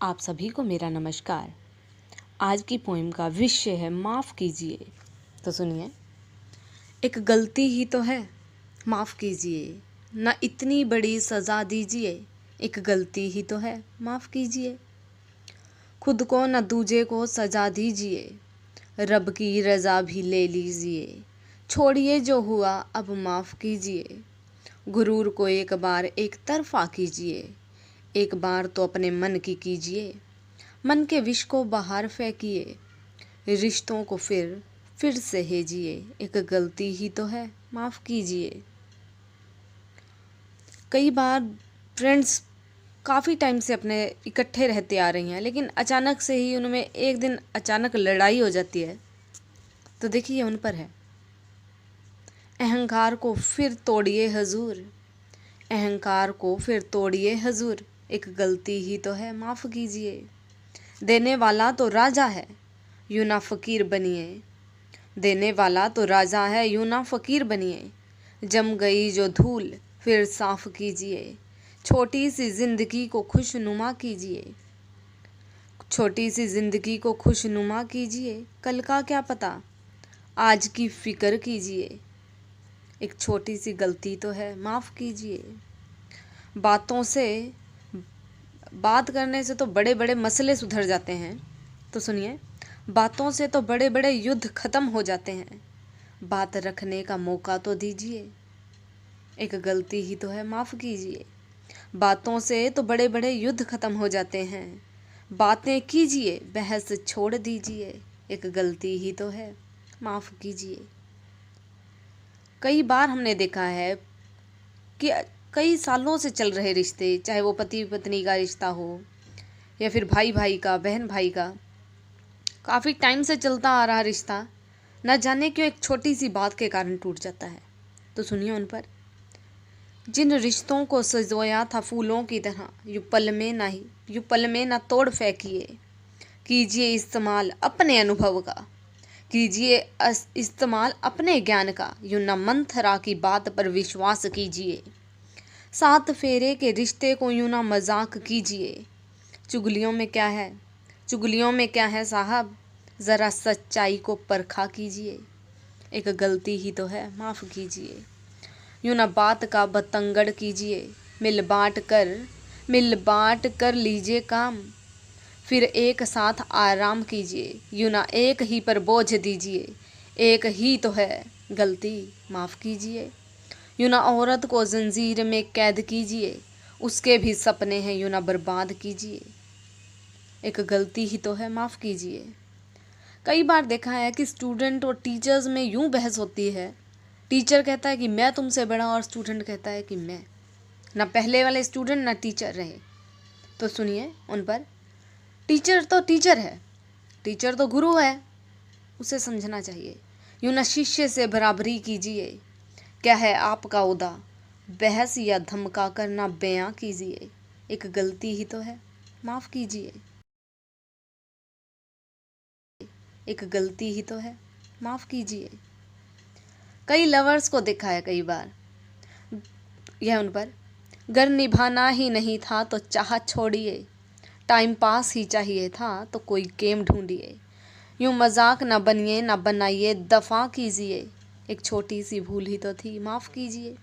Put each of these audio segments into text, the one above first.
आप सभी को मेरा नमस्कार। आज की पोएम का विषय है माफ़ कीजिए। तो सुनिए। एक गलती ही तो है, माफ़ कीजिए, न इतनी बड़ी सज़ा दीजिए। एक गलती ही तो है, माफ़ कीजिए। खुद को न दूजे को सजा दीजिए, रब की रज़ा भी ले लीजिए। छोड़िए जो हुआ अब माफ़ कीजिए, गुरूर को एक बार एक तरफा कीजिए। एक बार तो अपने मन की कीजिए, मन के विष को बाहर फेंकिए। रिश्तों को फिर से हेजिए। एक गलती ही तो है, माफ़ कीजिए। कई बार फ्रेंड्स काफ़ी टाइम से अपने इकट्ठे रहते आ रही हैं, लेकिन अचानक से ही उनमें एक दिन अचानक लड़ाई हो जाती है। तो देखिए उन पर है, अहंकार को फिर तोड़िए हजूर, अहंकार को फिर तोड़िए हजूर। एक गलती ही तो है, माफ़ कीजिए। देने वाला तो राजा है, यूं ना फ़कीर बनिए। देने वाला तो राजा है, यूं ना फ़कीर बनिए। जम गई जो धूल फिर साफ़ कीजिए। छोटी सी ज़िंदगी को खुशनुमा कीजिए। छोटी सी ज़िंदगी को खुशनुमा कीजिए। कल का क्या पता, आज की फ़िक्र कीजिए। एक छोटी सी गलती तो है, माफ़ कीजिए। बात करने से तो बड़े बड़े मसले सुधर जाते हैं। तो सुनिए, बातों से तो बड़े बड़े युद्ध खत्म हो जाते हैं। बात रखने का मौका तो दीजिए। एक गलती ही तो है, माफ़ कीजिए। बातों से तो बड़े बड़े युद्ध खत्म हो जाते हैं। बातें कीजिए, बहस छोड़ दीजिए। एक गलती ही तो है, माफ़ कीजिए। कई बार हमने देखा है कि कई सालों से चल रहे रिश्ते, चाहे वो पति पत्नी का रिश्ता हो या फिर भाई भाई का, बहन भाई का, काफ़ी टाइम से चलता आ रहा रिश्ता न जाने क्यों एक छोटी सी बात के कारण टूट जाता है। तो सुनिए उन पर। जिन रिश्तों को सजोया था फूलों की तरह, यूं पल में ना तोड़ फेंकिए। कीजिए इस्तेमाल अपने अनुभव का, कीजिए इस्तेमाल अपने ज्ञान का। यूं ना मंथरा की बात पर विश्वास कीजिए। सात फेरे के रिश्ते को यूं ना मजाक कीजिए। चुगलियों में क्या है, चुगलियों में क्या है साहब, ज़रा सच्चाई को परखा कीजिए। एक गलती ही तो है, माफ़ कीजिए। यूं ना बात का बतंगड़ कीजिए। मिल बांट कर लीजिए काम, फिर एक साथ आराम कीजिए। यूं ना एक ही पर बोझ दीजिए। एक ही तो है गलती, माफ़ कीजिए। यूं ना औरत को जंजीर में कैद कीजिए। उसके भी सपने हैं, यूं ना बर्बाद कीजिए। एक गलती ही तो है, माफ़ कीजिए। कई बार देखा है कि स्टूडेंट और टीचर्स में यूं बहस होती है। टीचर कहता है कि मैं तुमसे बड़ा, और स्टूडेंट कहता है कि मैं। ना पहले वाले स्टूडेंट ना टीचर रहे। तो सुनिए उन पर। टीचर तो टीचर है, टीचर तो गुरु है, उसे समझना चाहिए। यूं ना शिष्य से बराबरी कीजिए। क्या है आपका ओहदा, बहस या धमका करना बयां कीजिए। एक गलती ही तो है, माफ़ कीजिए। एक गलती ही तो है, माफ़ कीजिए। कई लवर्स को देखा है कई बार, यह उन पर। घर निभाना ही नहीं था तो चाह छोड़िए, टाइम पास ही चाहिए था तो कोई गेम ढूंढिए। यूं मजाक ना बनिए ना बनाइए, दफ़ा कीजिए। एक छोटी सी भूल ही तो थी, माफ़ कीजिए।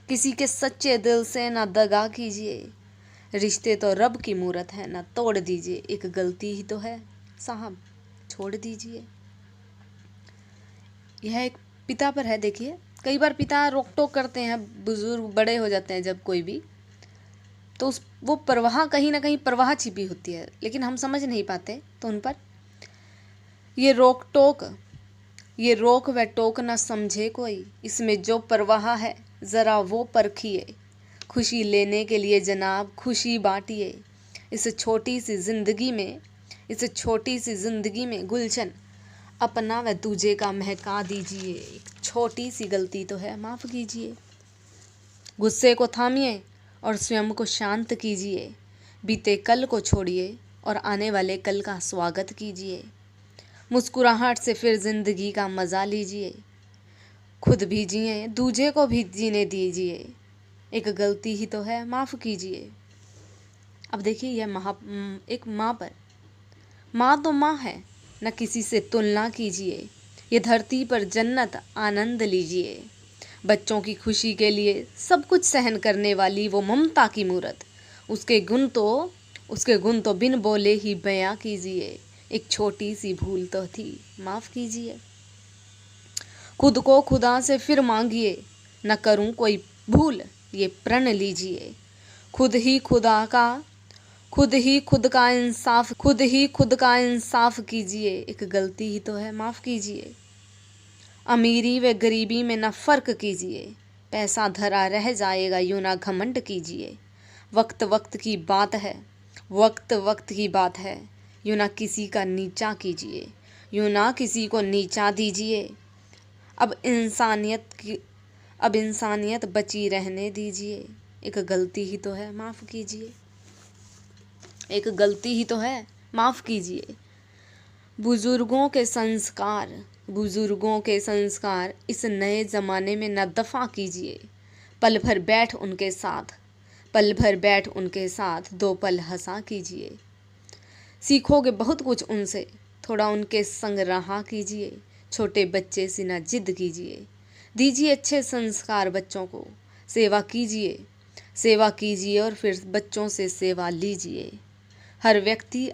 किसी के सच्चे दिल से ना दगा कीजिए। रिश्ते तो रब की मूरत है, ना तोड़ दीजिए। एक गलती ही तो है साहब, छोड़ दीजिए। यह एक पिता पर है। देखिए कई बार पिता रोक टोक करते हैं, बुजुर्ग बड़े हो जाते हैं जब कोई भी, तो वो परवाह, कहीं ना कहीं परवाह छिपी होती है, लेकिन हम समझ नहीं पाते। तो उन पर ये ये रोक व टोक ना समझे कोई, इसमें जो परवाह है ज़रा वो परखिए। खुशी लेने के लिए जनाब खुशी बांटिए। इस छोटी सी ज़िंदगी में इस छोटी सी ज़िंदगी में गुलशन अपना व दूजे का महका दीजिए। एक छोटी सी गलती तो है, माफ़ कीजिए। गुस्से को थामिए और स्वयं को शांत कीजिए। बीते कल को छोड़िए और आने वाले कल का स्वागत कीजिए। मुस्कुराहट से फिर ज़िंदगी का मज़ा लीजिए। खुद भी जिए, दूजे को भी जीने दीजिए। एक गलती ही तो है, माफ़ कीजिए। अब देखिए यह एक माँ पर, माँ तो माँ है, न किसी से तुलना कीजिए, ये धरती पर जन्नत आनंद लीजिए। बच्चों की खुशी के लिए सब कुछ सहन करने वाली वो ममता की मूरत, उसके गुण तो बिन बोले ही बयां कीजिए। एक छोटी सी भूल तो थी, माफ़ कीजिए। खुद को खुदा से फिर मांगिए, न करूं कोई भूल ये प्रण लीजिए। खुद ही खुद का इंसाफ कीजिए। एक गलती ही तो है, माफ़ कीजिए। अमीरी व गरीबी में न फ़र्क कीजिए, पैसा धरा रह जाएगा यूं ना घमंड कीजिए। वक्त वक्त की बात है, यूं ना किसी का नीचा कीजिए, यूं ना किसी को नीचा दीजिए। अब इंसानियत बची रहने दीजिए। एक गलती ही तो है, माफ़ कीजिए। एक गलती ही तो है, माफ़ कीजिए। बुजुर्गों के संस्कार इस नए ज़माने में न दफ़ा कीजिए। पल भर बैठ उनके साथ 2 पल हंसा कीजिए। सीखोगे बहुत कुछ उनसे, थोड़ा उनके संग रहा कीजिए। छोटे बच्चे सी ना जिद कीजिए, दीजिए अच्छे संस्कार बच्चों को। सेवा कीजिए और फिर बच्चों से सेवा लीजिए। हर व्यक्ति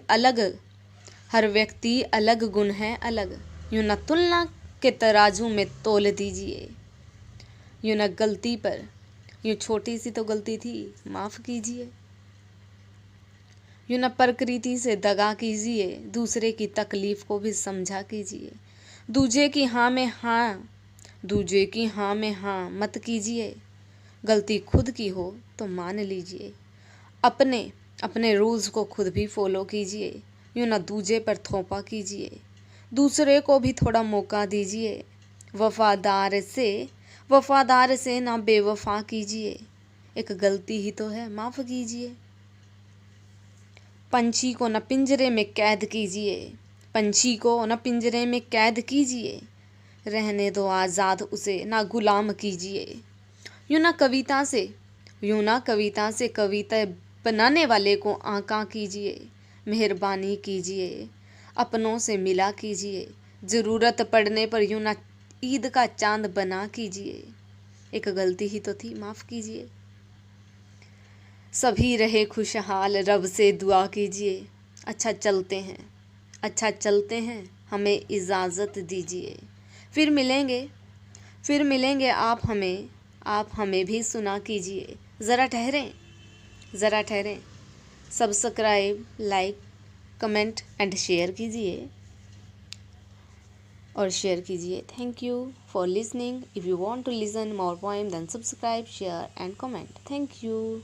अलग, गुण है अलग, यूं न तुलना के तराजू में तोल दीजिए। यूं न गलती पर, यूं छोटी सी तो गलती थी, माफ़ कीजिए। यूं न प्रकृति से दगा कीजिए, दूसरे की तकलीफ को भी समझा कीजिए। दूजे की हाँ में हाँ मत कीजिए। गलती खुद की हो तो मान लीजिए। अपने रूल्स को खुद भी फॉलो कीजिए। यूं ना दूजे पर थोपा कीजिए, दूसरे को भी थोड़ा मौका दीजिए। वफादार से ना बेवफा कीजिए। एक गलती ही तो है, माफ़ कीजिए। पंछी को न पिंजरे में कैद कीजिए। रहने दो आज़ाद उसे, ना गुलाम कीजिए। यूं ना कविता से कविता बनाने वाले को आका कीजिए। मेहरबानी कीजिए, अपनों से मिला कीजिए। ज़रूरत पड़ने पर यूं ना ईद का चांद बना कीजिए। एक गलती ही तो थी, माफ़ कीजिए। सभी रहे खुशहाल, रब से दुआ कीजिए। अच्छा चलते हैं, हमें इजाज़त दीजिए। फिर मिलेंगे आप हमें भी सुना कीजिए। ज़रा ठहरें। Subscribe, like, comment and share कीजिए। Thank you for listening. If you want to listen more poem, then subscribe, share and comment. Thank you.